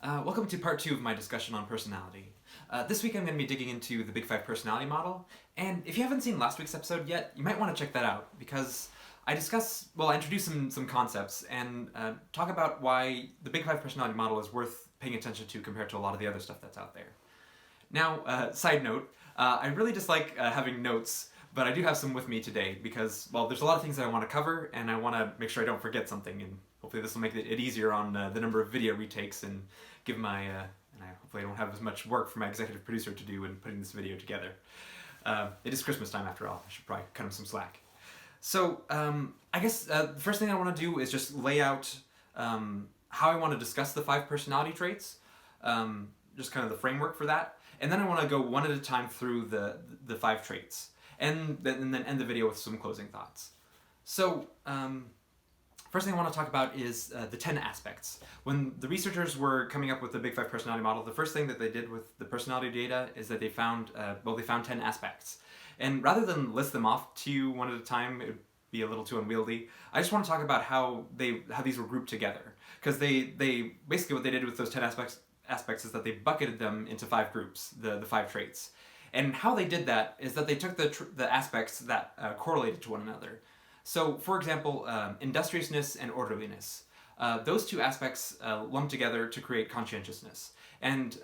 Welcome to part 2 of my discussion on personality. This week I'm going to be digging into the Big Five personality model, and if you haven't seen last week's episode yet, you might want to check that out, because I introduce some concepts and talk about why the Big Five personality model is worth paying attention to compared to a lot of the other stuff that's out there. Now, side note, I really dislike having notes, but I do have some with me today because, well, there's a lot of things that I want to cover, and I want to make sure I don't forget something, and hopefully this will make it easier on the number of video retakes and give my, hopefully I don't have as much work for my executive producer to do in putting this video together. It is Christmas time after all, I should probably cut him some slack. So, I guess the first thing I want to do is just lay out how I want to discuss the 5 personality traits, just kind of the framework for that, and then I want to go one at a time through the 5 traits, and then end the video with some closing thoughts. So, first thing I want to talk about is the 10 aspects. When the researchers were coming up with the Big Five personality model, the first thing that they did with the personality data is that they found 10 aspects. And rather than list them off to you one at a time, it would be a little too unwieldy. I just want to talk about how these were grouped together. Because they basically what they did with those 10 aspects is that they bucketed them into 5 groups, the 5 traits. And how they did that is that they took the aspects that correlated to one another. So, for example, industriousness and orderliness. Those 2 aspects lump together to create conscientiousness. And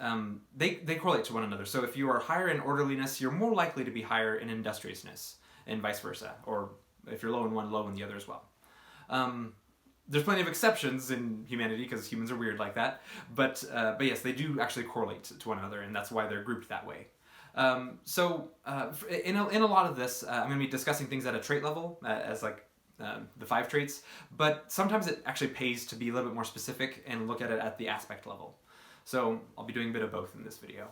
they correlate to one another. So if you are higher in orderliness, you're more likely to be higher in industriousness, and vice versa. Or if you're low in one, low in the other as well. There's plenty of exceptions in humanity, because humans are weird like that. But yes, they do actually correlate to one another, and that's why they're grouped that way. In a lot of this, I'm going to be discussing things at a trait level, as like the 5 traits, but sometimes it actually pays to be a little bit more specific and look at it at the aspect level. So I'll be doing a bit of both in this video.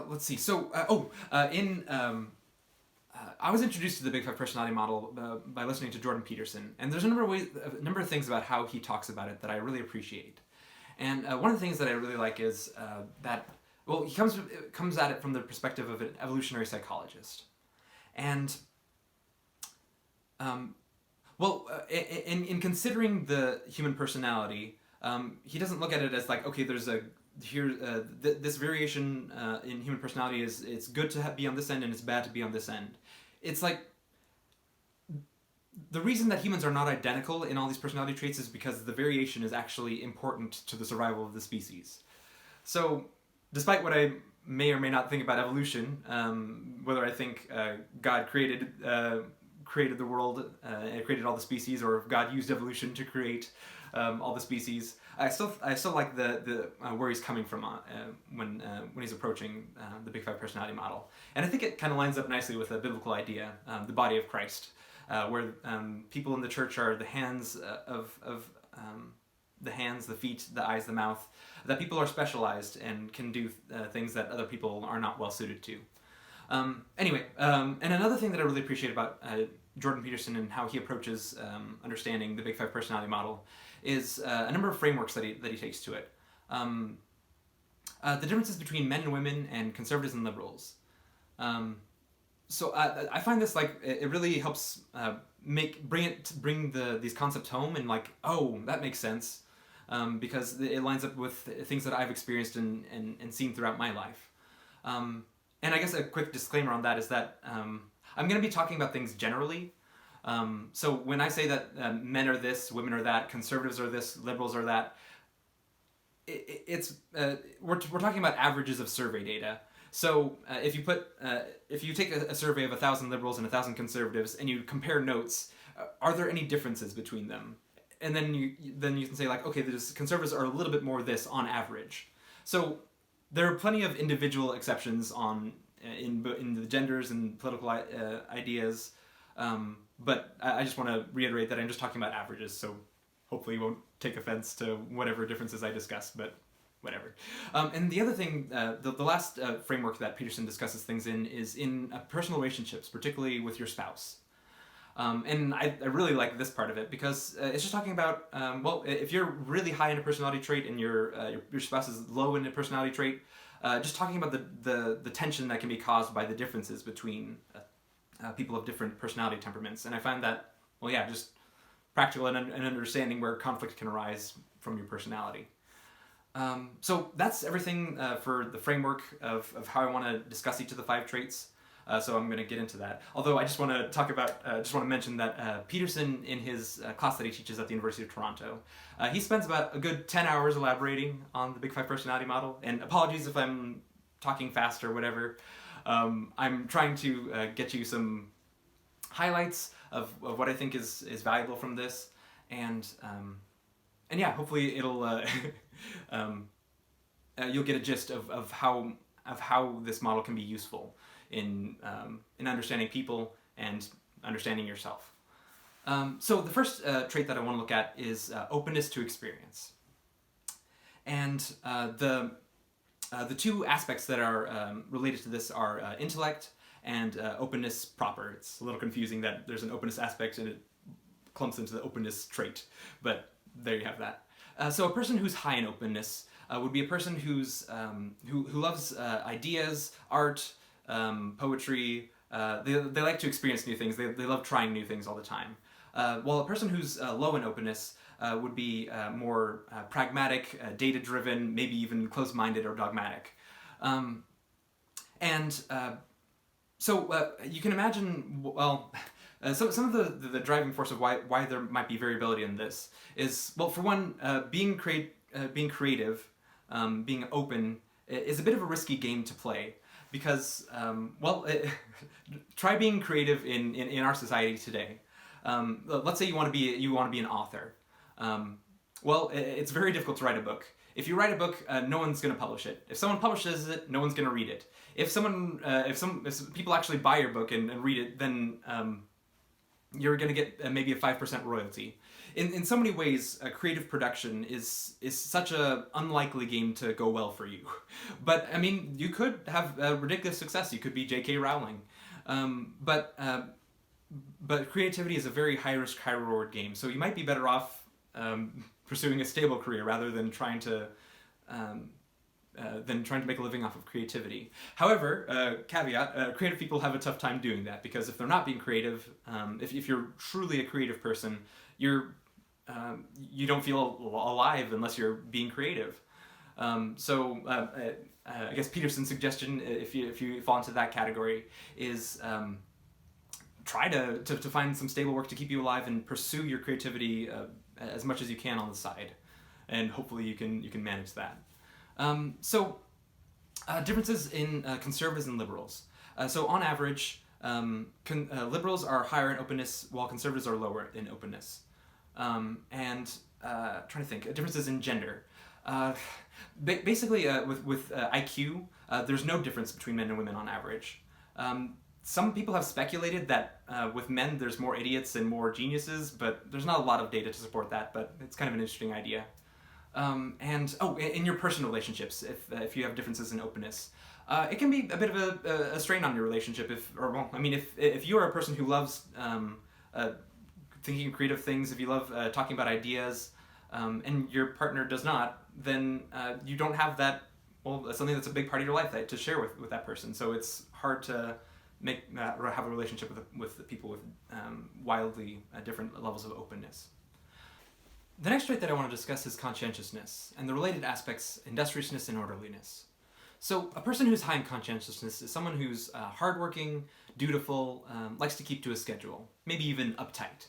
Let's see. So, I was introduced to the Big Five personality model by listening to Jordan Peterson, and there's a number of things about how he talks about it that I really appreciate. And one of the things that I really like is he comes at it from the perspective of an evolutionary psychologist. And, in considering the human personality, he doesn't look at it as like, okay, there's this variation in human personality it's good to be on this end and it's bad to be on this end. It's like, the reason that humans are not identical in all these personality traits is because the variation is actually important to the survival of the species. So, despite what I may or may not think about evolution, whether I think God created the world and created all the species, or if God used evolution to create all the species, I still like the where he's coming from when he's approaching the Big Five personality model, and I think it kind of lines up nicely with a biblical idea, the body of Christ, where people in the church are the hands the hands, the feet, the eyes, the mouth. That people are specialized and can do things that other people are not well suited to. And another thing that I really appreciate about Jordan Peterson and how he approaches understanding the Big Five personality model is a number of frameworks that he takes to it. The differences between men and women and conservatives and liberals. So I find this like it really helps bring these concepts home, and like, oh, that makes sense, because it lines up with things that I've experienced and seen throughout my life. And I guess a quick disclaimer on that is that I'm going to be talking about things generally. So when I say that men are this, women are that, conservatives are this, liberals are that, we're talking about averages of survey data. So if you take a survey of 1,000 liberals and 1,000 conservatives and you compare notes, are there any differences between them? And then you can say like, okay, the conservatives are a little bit more this on average. So there are plenty of individual exceptions in the genders and political ideas, but I just want to reiterate that I'm just talking about averages, so hopefully you won't take offense to whatever differences I discuss, but whatever. And the other thing, the last framework that Peterson discusses things in is in personal relationships, particularly with your spouse. And I really like this part of it because it's just talking about, if you're really high in a personality trait and your spouse is low in a personality trait, just talking about the tension that can be caused by the differences between people of different personality temperaments. And I find that, just practical and understanding where conflict can arise from your personality. So that's everything for the framework of how I want to discuss each of the 5 traits. So I'm going to get into that. Although I just want to talk about, just want to mention that Peterson, in his class that he teaches at the University of Toronto, he spends about a good 10 hours elaborating on the Big 5 personality model. And apologies if I'm talking fast or whatever. I'm trying to get you some highlights of what I think is valuable from this, and yeah, hopefully it'll you'll get a gist of how this model can be useful in understanding people and understanding yourself. So the first trait that I want to look at is openness to experience, and the 2 aspects that are related to this are intellect and openness proper. It's a little confusing that there's an openness aspect and it clumps into the openness trait, but there you have that. So a person who's high in openness would be a person who's who loves ideas, art, poetry. They like to experience new things. They love trying new things all the time. While a person who's low in openness would be more pragmatic, data-driven, maybe even closed-minded or dogmatic. So you can imagine, well, some of the driving force of why there might be variability in this is, well, for one, being creative, being open is a bit of a risky game to play because, try being creative in our society today. Let's say you want to be an author. It's very difficult to write a book. If you write a book, no one's going to publish it. If someone publishes it, no one's going to read it. If people actually buy your book and read it, then you're going to get maybe a 5% royalty. In so many ways, creative production is such a unlikely game to go well for you. But I mean, you could have ridiculous success. You could be J.K. Rowling. But creativity is a very high risk, high reward game. So you might be better off pursuing a stable career rather than trying to make a living off of creativity. However, caveat: creative people have a tough time doing that because if they're not being creative, if you're truly a creative person, you don't feel alive unless you're being creative. I guess Peterson's suggestion, if you fall into that category, is try to find some stable work to keep you alive and pursue your creativity as much as you can on the side, and hopefully you can manage that. Differences in conservatives and liberals. So on average, liberals are higher in openness while conservatives are lower in openness. Trying to think, differences in gender. Basically, with IQ, there's no difference between men and women on average. Some people have speculated that with men there's more idiots and more geniuses, but there's not a lot of data to support that, but it's kind of an interesting idea. In your personal relationships, if you have differences in openness, it can be a bit of a strain on your relationship. If you are a person who loves thinking of creative things, if you love talking about ideas, and your partner does not, then you don't have that. Well, that's something that's a big part of your life to share with that person. So it's hard to have a relationship with people with wildly different levels of openness. The next trait that I want to discuss is conscientiousness, and the related aspects, industriousness and orderliness. So a person who's high in conscientiousness is someone who's hardworking, dutiful, likes to keep to a schedule, maybe even uptight.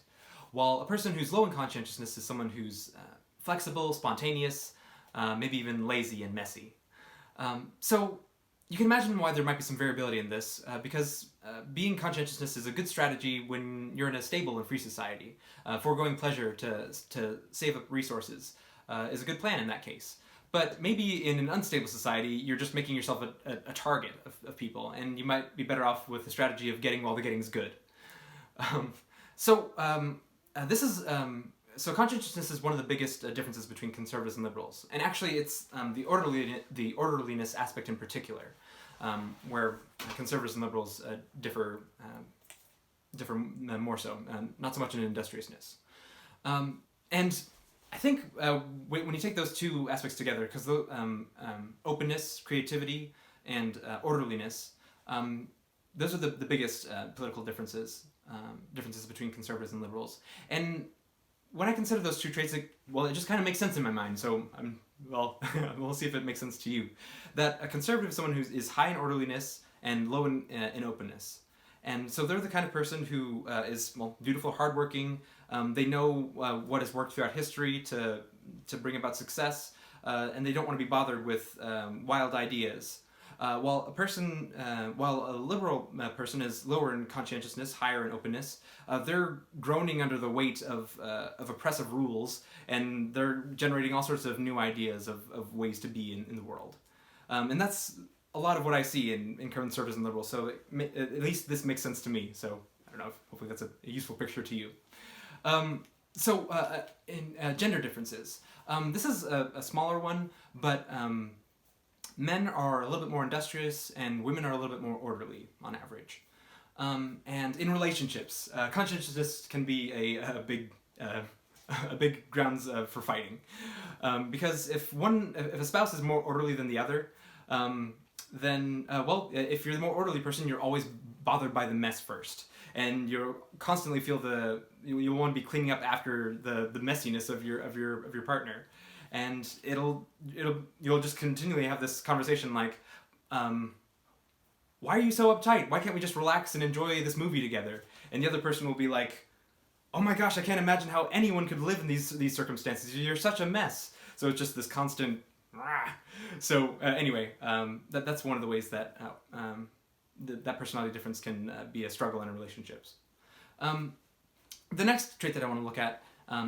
While a person who's low in conscientiousness is someone who's flexible, spontaneous, maybe even lazy and messy. So you can imagine why there might be some variability in this, because being conscientiousness is a good strategy when you're in a stable and free society. Foregoing pleasure to save up resources is a good plan in that case. But maybe in an unstable society, you're just making yourself a target of people, and you might be better off with the strategy of getting while the getting's good. So conscientiousness is one of the biggest differences between conservatives and liberals, and actually it's the orderliness aspect in particular, where conservatives and liberals differ more so, not so much in industriousness. And I think when you take those two aspects together, because openness, creativity, and orderliness, those are the biggest political differences between conservatives and liberals. And when I consider those two traits, it just kind of makes sense in my mind. So we'll see if it makes sense to you. That a conservative is someone who is high in orderliness and low in openness. And so they're the kind of person who is dutiful, hardworking. They know what has worked throughout history to bring about success, and they don't want to be bothered with wild ideas. While a liberal person is lower in conscientiousness, higher in openness, they're groaning under the weight of oppressive rules, and they're generating all sorts of new ideas of ways to be in the world. And that's a lot of what I see in conservatives and liberals, so at least this makes sense to me. So I don't know, hopefully that's a useful picture to you. In gender differences, this is a smaller one, but men are a little bit more industrious and women are a little bit more orderly on average. And in relationships, conscientiousness can be a big grounds for fighting, because if a spouse is more orderly than the other, then if you're the more orderly person, you're always bothered by the mess first, and you'll constantly feel you'll want to be cleaning up after the messiness of your partner, and you'll just continually have this conversation like, why are you so uptight? Why can't we just relax and enjoy this movie together? And the other person will be like, oh my gosh, I can't imagine how anyone could live in these circumstances. You're such a mess. So it's just this constant. So anyway, that's one of the ways that that personality difference can be a struggle in relationships. The next trait that I want to look at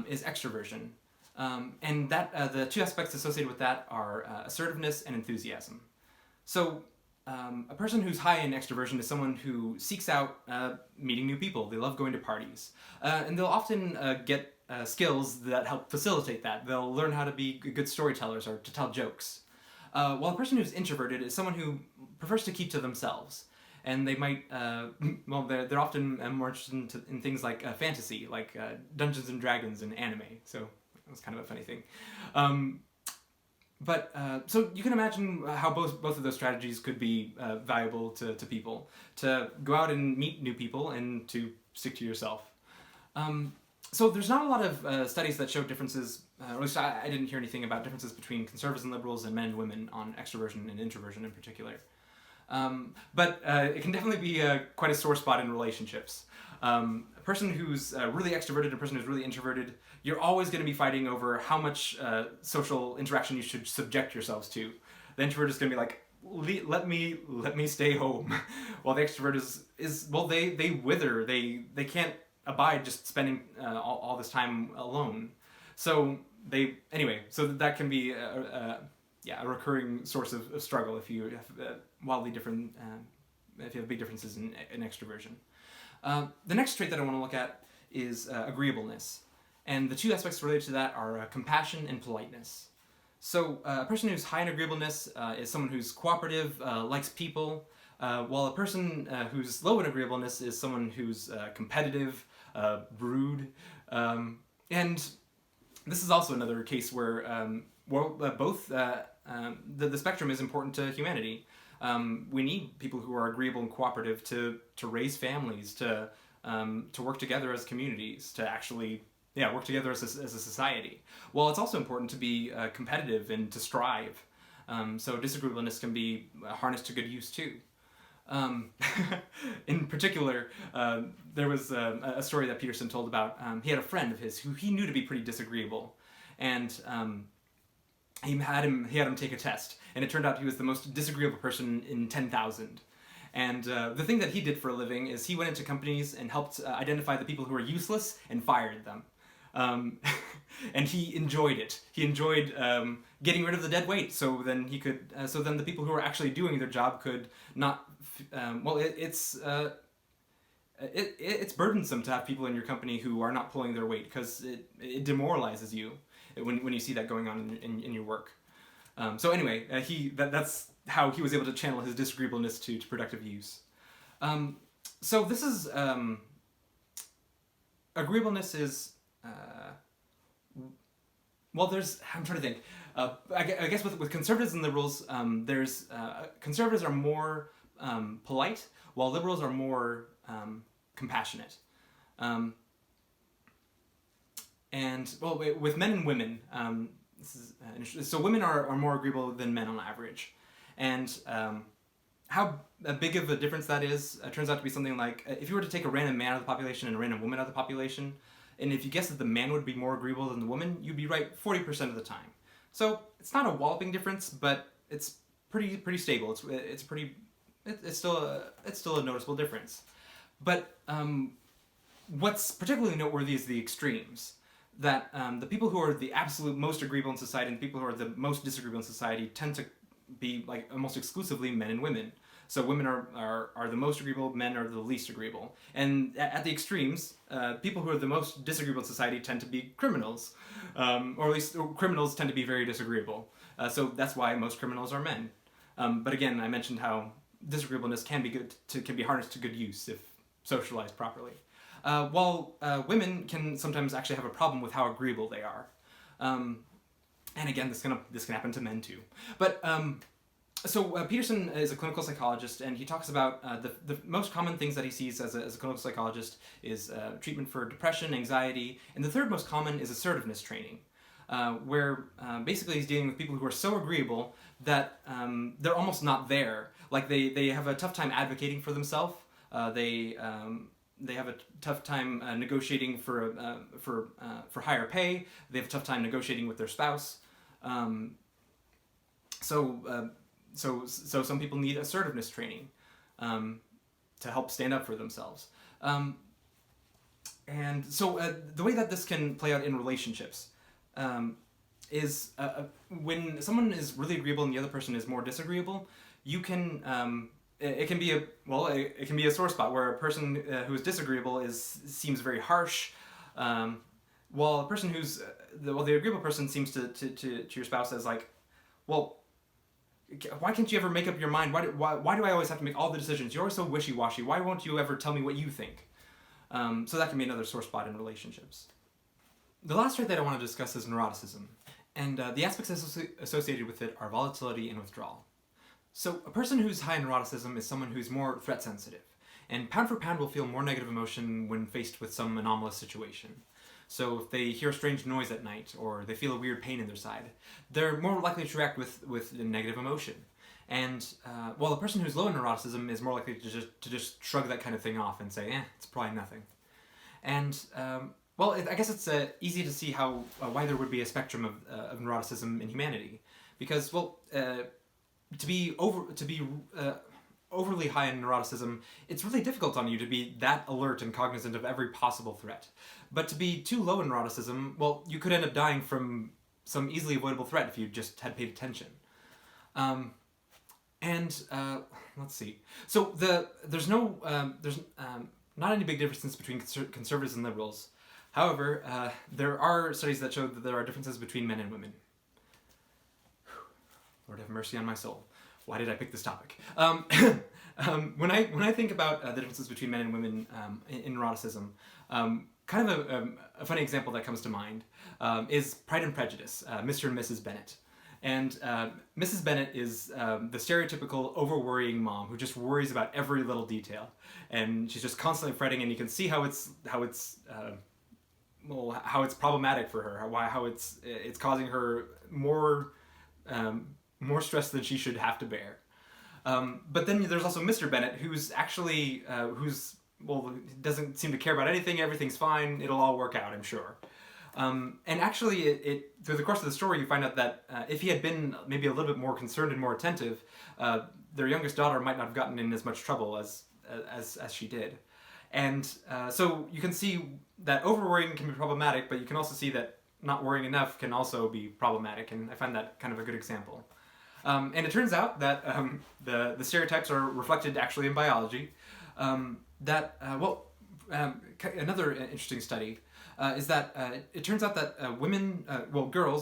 is extraversion, and that the two aspects associated with that are assertiveness and enthusiasm. So a person who's high in extraversion is someone who seeks out meeting new people. They love going to parties, and they'll often get skills that help facilitate that. They'll learn how to be good storytellers or to tell jokes. While a person who's introverted is someone who prefers to keep to themselves. And they might, they're often more interested in things like fantasy, like Dungeons and Dragons and anime. So that was kind of a funny thing. So you can imagine how both of those strategies could be valuable to people. To go out and meet new people and to stick to yourself. So there's not a lot of studies that show differences, or at least I didn't hear anything about differences between conservatives and liberals and men and women on extroversion and introversion in particular. But it can definitely be quite a sore spot in relationships. A person who's really extroverted and a person who's really introverted, you're always going to be fighting over how much social interaction you should subject yourselves to. The introvert is going to be like, let me stay home, while the extrovert they wither. They can't abide just spending all this time alone. So that can be a recurring source of struggle if you have wildly different, if you have big differences in extroversion. The next trait that I want to look at is agreeableness. And the two aspects related to that are compassion and politeness. So a person who's high in agreeableness is someone who's cooperative, likes people, while a person who's low in agreeableness is someone who's competitive, rude, and this is also another case where both the spectrum is important to humanity. We need people who are agreeable and cooperative to raise families, to work together as communities, to actually work together as a society. Well, it's also important to be competitive and to strive. So disagreeableness can be harnessed to good use too. In particular, there was a story that Peterson told about. He had a friend of his who he knew to be pretty disagreeable, and he had him take a test, and it turned out he was the most disagreeable person in 10,000. And the thing that he did for a living is he went into companies and helped identify the people who were useless and fired them. And he enjoyed it. He enjoyed getting rid of the dead weight, so then the people who were actually doing their job could not. It's burdensome to have people in your company who are not pulling their weight, because it demoralizes you when you see that going on in your work. So anyway, that's how he was able to channel his disagreeableness to productive use. So this is agreeableness is. I'm trying to think. I guess with conservatives and liberals, conservatives are more polite, while liberals are more compassionate. And well, with men and women, this is interesting. So women are more agreeable than men on average, and how big of a difference that is turns out to be something like if you were to take a random man out of the population and a random woman out of the population, and if you guess that the man would be more agreeable than the woman, you'd be right 40% of the time. So it's not a walloping difference, but it's pretty stable. It's still a noticeable difference. But what's particularly noteworthy is the extremes. That the people who are the absolute most agreeable in society and the people who are the most disagreeable in society tend to be like almost exclusively men and women. So women are the most agreeable, men are the least agreeable. And at the extremes, people who are the most disagreeable in society tend to be criminals. Or at least criminals tend to be very disagreeable. So that's why most criminals are men. But again, I mentioned how disagreeableness can be harnessed to good use if socialized properly. While women can sometimes actually have a problem with how agreeable they are. And again, this can happen to men too. But so Peterson is a clinical psychologist, and he talks about the most common things that he sees as a clinical psychologist is treatment for depression, anxiety, and the third most common is assertiveness training, where basically he's dealing with people who are so agreeable that they're almost not there. Like they have a tough time advocating for themselves. They have a tough time negotiating for higher pay. They have a tough time negotiating with their spouse. So some people need assertiveness training to help stand up for themselves. And so the way that this can play out in relationships is when someone is really agreeable and the other person is more disagreeable, you can it can be a sore spot where a person who is disagreeable seems very harsh, while a person the agreeable person seems to your spouse as like, well, why can't you ever make up your mind? Why do I always have to make all the decisions? You're always so wishy-washy. Why won't you ever tell me what you think? So that can be another sore spot in relationships. The last trait that I want to discuss is neuroticism, and the aspects associated with it are volatility and withdrawal. So a person who's high in neuroticism is someone who's more threat sensitive, and pound for pound will feel more negative emotion when faced with some anomalous situation. So if they hear a strange noise at night, or they feel a weird pain in their side, they're more likely to react with negative emotion. And while a person who's low in neuroticism is more likely to just shrug that kind of thing off and say, it's probably nothing. And I guess it's easy to see why there would be a spectrum of neuroticism in humanity, because to be overly high in neuroticism, it's really difficult on you to be that alert and cognizant of every possible threat. But to be too low in neuroticism, well, you could end up dying from some easily avoidable threat if you just had paid attention. Let's see. So there's not any big differences between conservatives and liberals. However, there are studies that show that there are differences between men and women. Lord have mercy on my soul. Why did I pick this topic? When I think about the differences between men and women in neuroticism, kind of a funny example that comes to mind is Pride and Prejudice, Mr. and Mrs. Bennet. And Mrs. Bennet is the stereotypical over-worrying mom who just worries about every little detail, and she's just constantly fretting. And you can see how it's problematic for her, how it's causing her more stress than she should have to bear. But then there's also Mr. Bennet, who's actually doesn't seem to care about anything. Everything's fine. It'll all work out, I'm sure. And actually, through the course of the story, you find out that if he had been maybe a little bit more concerned and more attentive, their youngest daughter might not have gotten in as much trouble as she did. And so you can see that overworrying can be problematic, but you can also see that not worrying enough can also be problematic, and I find that kind of a good example. And it turns out that the stereotypes are reflected actually in biology. Another interesting study is that it turns out that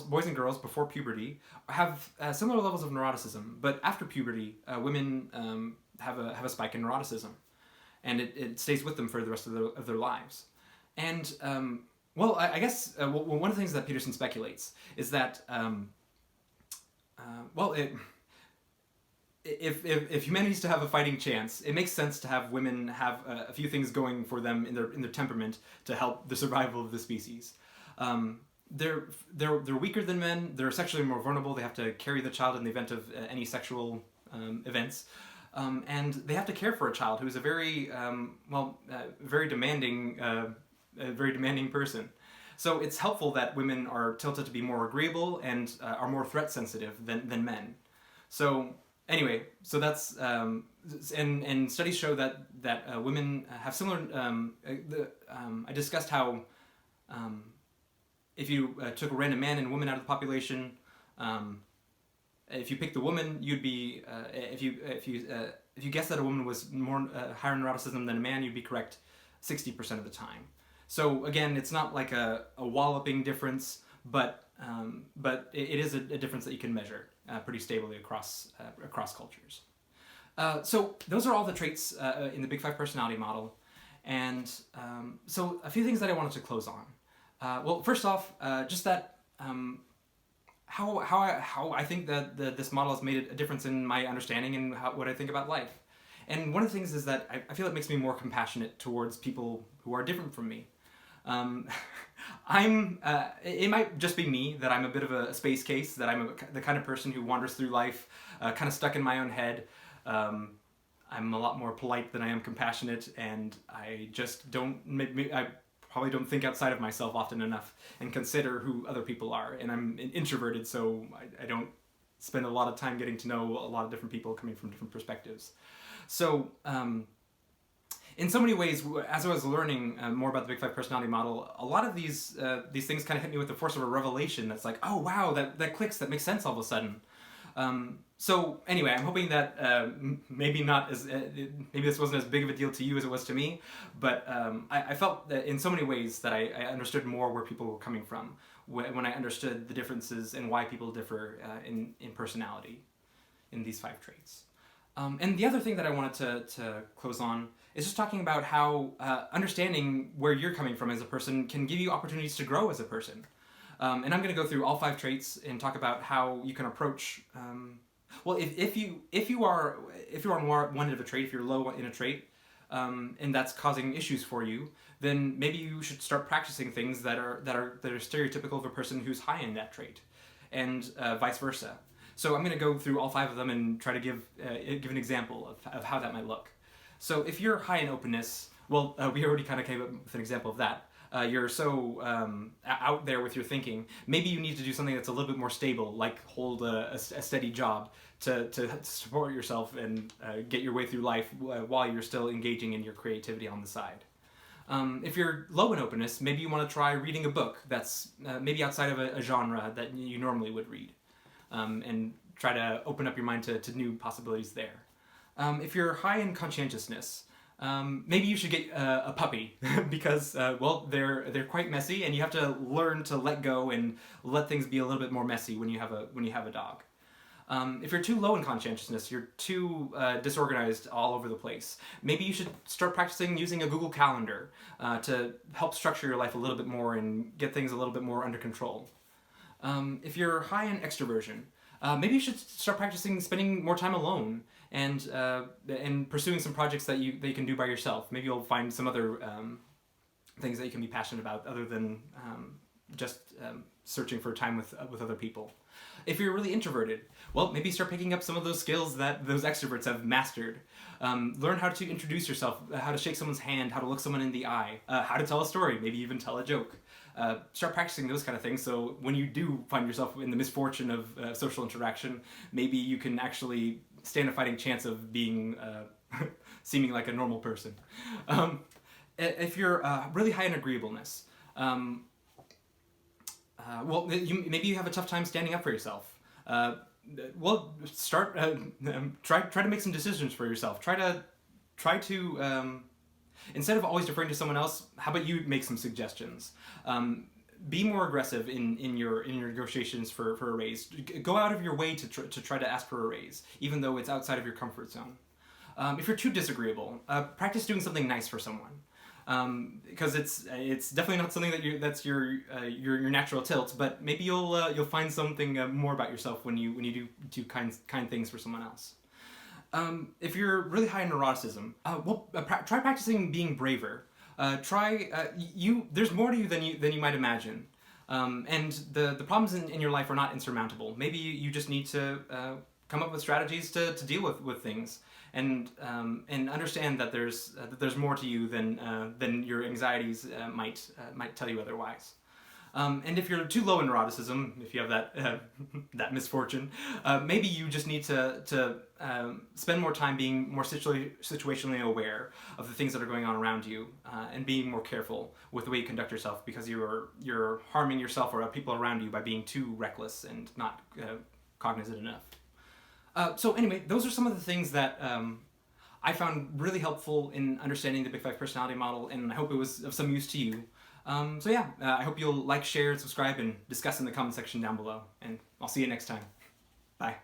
boys and girls before puberty have similar levels of neuroticism, but after puberty, women have a spike in neuroticism, and it stays with them for the rest of their lives. And I guess one of the things that Peterson speculates is that if humanity's to have a fighting chance, it makes sense to have women have a few things going for them in their temperament to help the survival of the species. They're weaker than men. They're sexually more vulnerable. They have to carry the child in the event of any sexual events, and they have to care for a child who is a very demanding person. So it's helpful that women are tilted to be more agreeable and are more threat sensitive than men. So anyway, so that's and studies show that women have similar. I discussed how if you took a random man and woman out of the population, if you picked the woman, you'd be if you guessed that a woman was more higher in neuroticism than a man, you'd be correct 60% of the time. So again, it's not like a walloping difference, but it is a difference that you can measure pretty stably across cultures. So those are all the traits in the Big Five personality model, and so a few things that I wanted to close on. Well, first off, just that how I think that this model has made a difference in my understanding and what I think about life. And one of the things is that I feel it makes me more compassionate towards people who are different from me. It might just be me that I'm a bit of a space case, that I'm the kind of person who wanders through life kind of stuck in my own head. I'm a lot more polite than I am compassionate, and I just I probably don't think outside of myself often enough and consider who other people are. And I'm introverted, so I don't spend a lot of time getting to know a lot of different people coming from different perspectives. So in so many ways, as I was learning more about the Big Five personality model, a lot of these things kind of hit me with the force of a revelation. That's like, oh wow, that clicks, that makes sense all of a sudden. So anyway, I'm hoping that maybe this wasn't as big of a deal to you as it was to me, but I felt that in so many ways that I understood more where people were coming from when I understood the differences and why people differ in personality in these 5 traits. And the other thing that I wanted to close on is just talking about how understanding where you're coming from as a person can give you opportunities to grow as a person. And I'm going to go through all 5 traits and talk about how you can approach. Well, if you are on one end of a trait, if you're low in a trait, and that's causing issues for you, then maybe you should start practicing things that are stereotypical of a person who's high in that trait, and vice versa. So I'm going to go through all 5 of them and try to give an example of how that might look. So if you're high in openness, well, we already kind of came up with an example of that. You're so out there with your thinking, maybe you need to do something that's a little bit more stable, like hold a steady job to support yourself and get your way through life while you're still engaging in your creativity on the side. If you're low in openness, maybe you want to try reading a book that's maybe outside of a genre that you normally would read, and try to open up your mind to new possibilities there. If you're high in conscientiousness, maybe you should get a puppy because well, they're quite messy, and you have to learn to let go and let things be a little bit more messy when you have a dog. If you're too low in conscientiousness, you're too disorganized all over the place, maybe you should start practicing using a Google Calendar to help structure your life a little bit more and get things a little bit more under control. If you're high in extraversion, maybe you should start practicing spending more time alone and pursuing some projects that you can do by yourself. Maybe you'll find some other things that you can be passionate about other than just searching for time with other people. If you're really introverted, well, maybe start picking up some of those skills that those extroverts have mastered. Learn how to introduce yourself, how to shake someone's hand, how to look someone in the eye, how to tell a story, maybe even tell a joke. Start practicing those kind of things, so when you do find yourself in the misfortune of social interaction, maybe you can actually stand a fighting chance of being seeming like a normal person. If you're really high in agreeableness, well, maybe you have a tough time standing up for yourself. Well, start try to make some decisions for yourself. Try to instead of always deferring to someone else, how about you make some suggestions? Be more aggressive in your negotiations for a raise. Go out of your way to try to ask for a raise, even though it's outside of your comfort zone. If you're too disagreeable, practice doing something nice for someone, because it's definitely not something that's your natural tilt. But maybe you'll find something more about yourself when you do kind things for someone else. If you're really high in neuroticism, try practicing being braver. There's more to you than you might imagine. And the problems in your life are not insurmountable. Maybe you just need to come up with strategies to deal with things, and understand that there's more to you than your anxieties might tell you otherwise. And if you're too low in neuroticism, if you have that that misfortune, maybe you just need to spend more time being more situationally aware of the things that are going on around you, and being more careful with the way you conduct yourself, because you're harming yourself or people around you by being too reckless and not cognizant enough. So anyway, those are some of the things that I found really helpful in understanding the Big Five personality model, and I hope it was of some use to you. So yeah, I hope you'll like, share, subscribe, and discuss in the comment section down below. And I'll see you next time. Bye.